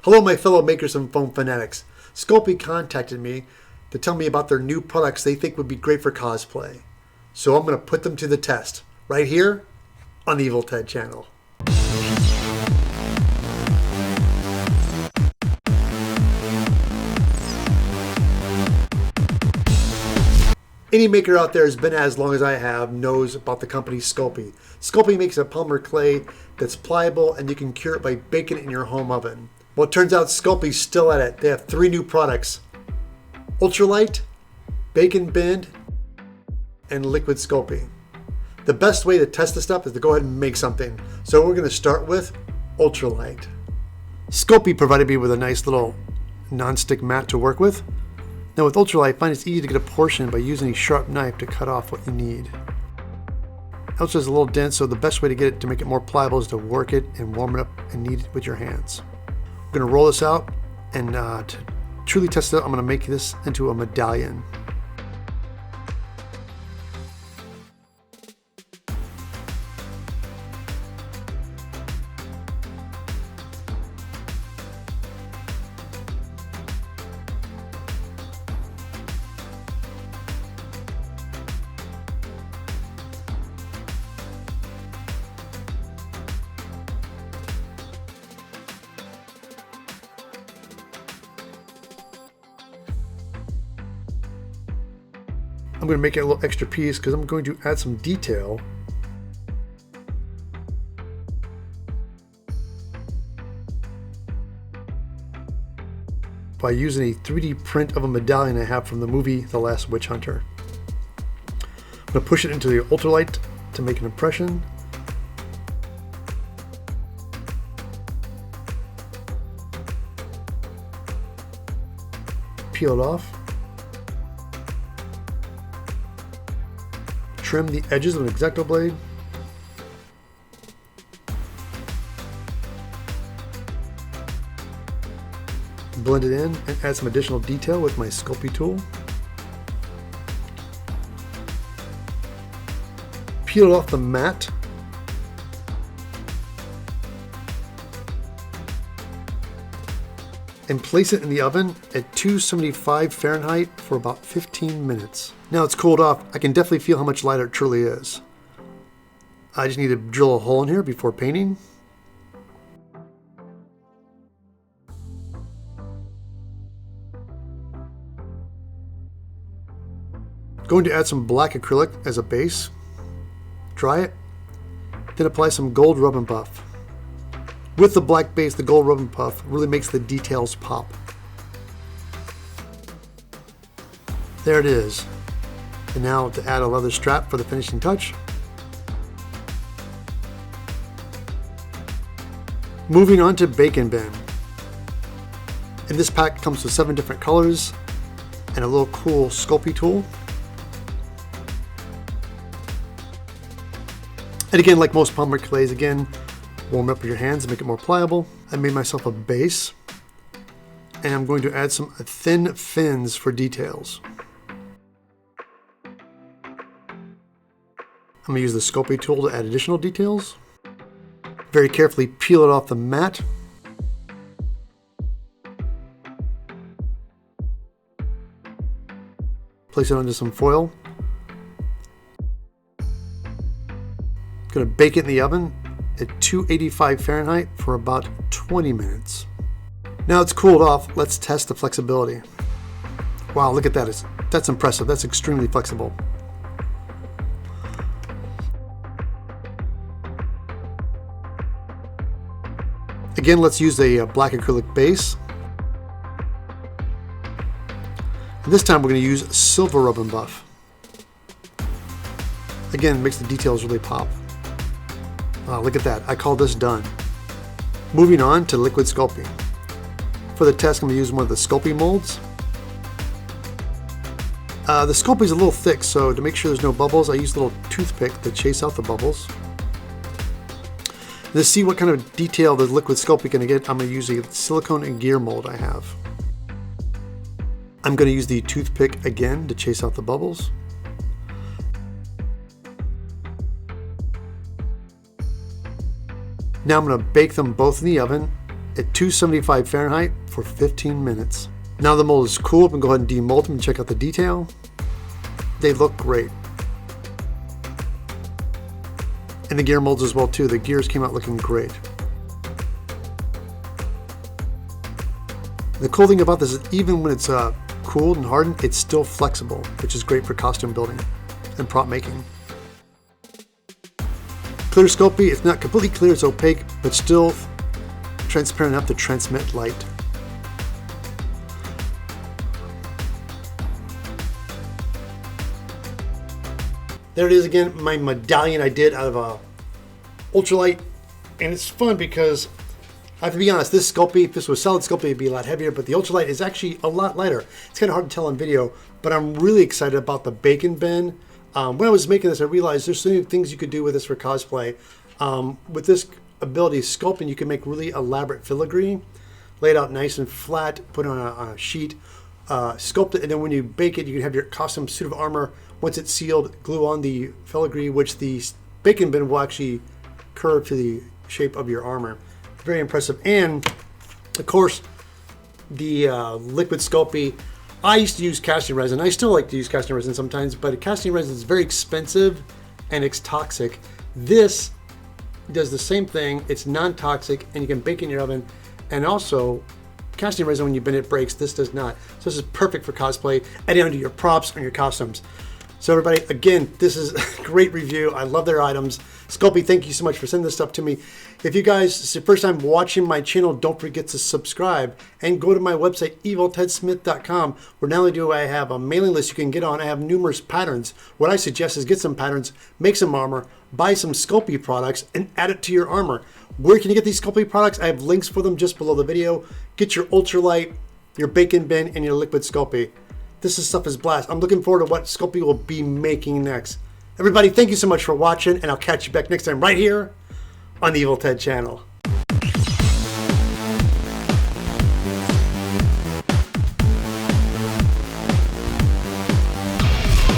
Hello my fellow makers and foam fanatics. Sculpey contacted me to tell me about their new products they think would be great for cosplay. So I'm going to put them to the test right here on the Evil Ted channel. Any maker out there has been as long as I have knows about the company Sculpey. Sculpey makes a polymer clay that's pliable and you can cure it by baking it in your home oven. Well, it turns out Sculpey's still at it. They have 3 new products: Ultralight, Bake and Bend, and Liquid Sculpey. The best way to test this stuff is to go ahead and make something. So we're going to start with Ultralight. Sculpey provided me with a nice little non-stick mat to work with. Now with Ultralight, I find it's easy to get a portion by using a sharp knife to cut off what you need. Ultra is a little dense, so the best way to get it to make it more pliable is to work it and warm it up and knead it with your hands. I'm going to roll this out, and to truly test it out, I'm going to make this into a medallion. I'm going to make it a little extra piece because I'm going to add some detail. By using a 3D print of a medallion I have from the movie The Last Witch Hunter. I'm going to push it into the Ultralight to make an impression. Peel it off. Trim the edges of an X-Acto blade. Blend it in and add some additional detail with my Sculpey tool. Peel it off the mat. And place it in the oven at 275 Fahrenheit for about 15 minutes. Now it's cooled off, I can definitely feel how much lighter it truly is. I just need to drill a hole in here before painting. Going to add some black acrylic as a base. Dry it, then apply some gold rub and buff. With the black base, the gold rub and puff really makes the details pop. There it is. And now to add a leather strap for the finishing touch. Moving on to Bake and Bend. And this pack comes with 7 different colors and a little cool Sculpey tool. And again, like most polymer clays, again, warm up with your hands and make it more pliable. I made myself a base, and I'm going to add some thin fins for details. I'm going to use the Sculpey tool to add additional details. Very carefully peel it off the mat. Place it onto some foil. Going to bake it in the oven at 285 Fahrenheit for about 20 minutes. Now it's cooled off, let's test the flexibility. Wow, look at that. That's impressive. That's extremely flexible. Again, let's use a black acrylic base. And this time we're going to use Sliver Rub and buff. Again, makes the details really pop. Wow, look at that. I call this done. Moving on to Liquid Sculpey. For the test, I'm going to use one of the Sculpey molds. The Sculpey is a little thick, so to make sure there's no bubbles, I use a little toothpick to chase out the bubbles. And to see what kind of detail the Liquid Sculpey can get, I'm going to use a silicone and gear mold I have. I'm going to use the toothpick again to chase out the bubbles. Now I'm going to bake them both in the oven at 275 Fahrenheit for 15 minutes. Now the mold is cool, we can go ahead and demold them and check out the detail. They look great. And the gear molds as well too. The gears came out looking great. The cool thing about this is even when it's cooled and hardened, it's still flexible, which is great for costume building and prop making. Clear Sculpey, it's not completely clear, it's opaque, but still transparent enough to transmit light. There it is again, my medallion I did out of Ultralight, and it's fun because I have to be honest, this Sculpey, if this was solid Sculpey, it'd be a lot heavier, but the Ultralight is actually a lot lighter. It's kind of hard to tell on video, but I'm really excited about the bacon bend. When I was making this, I realized there's so many things you could do with this for cosplay. With this ability, sculpting, you can make really elaborate filigree, lay it out nice and flat, put it on a sheet, sculpt it, and then when you bake it, you can have your costume suit of armor. Once it's sealed, glue on the filigree, which the bacon bend will actually curve to the shape of your armor. Very impressive. And of course, the liquid Sculpey. I used to use casting resin. I still like to use casting resin sometimes, but casting resin is very expensive and it's toxic. This does the same thing. It's non-toxic and you can bake in your oven. And also, casting resin, when you bend it, breaks. This does not. So this is perfect for cosplay, adding onto your props and your costumes. So everybody, again, this is a great review. I love their items. Sculpey, thank you so much for sending this stuff to me. If you guys, it's your first time watching my channel, don't forget to subscribe and go to my website, eviltedsmith.com, where not only do I have a mailing list you can get on, I have numerous patterns. What I suggest is get some patterns, make some armor, buy some Sculpey products, and add it to your armor. Where can you get these Sculpey products? I have links for them just below the video. Get your Ultralight, your bacon bend, and your liquid Sculpey. This stuff is blast. I'm looking forward to what Sculpey will be making next. Everybody, thank you so much for watching, and I'll catch you back next time right here on the Evil Ted channel.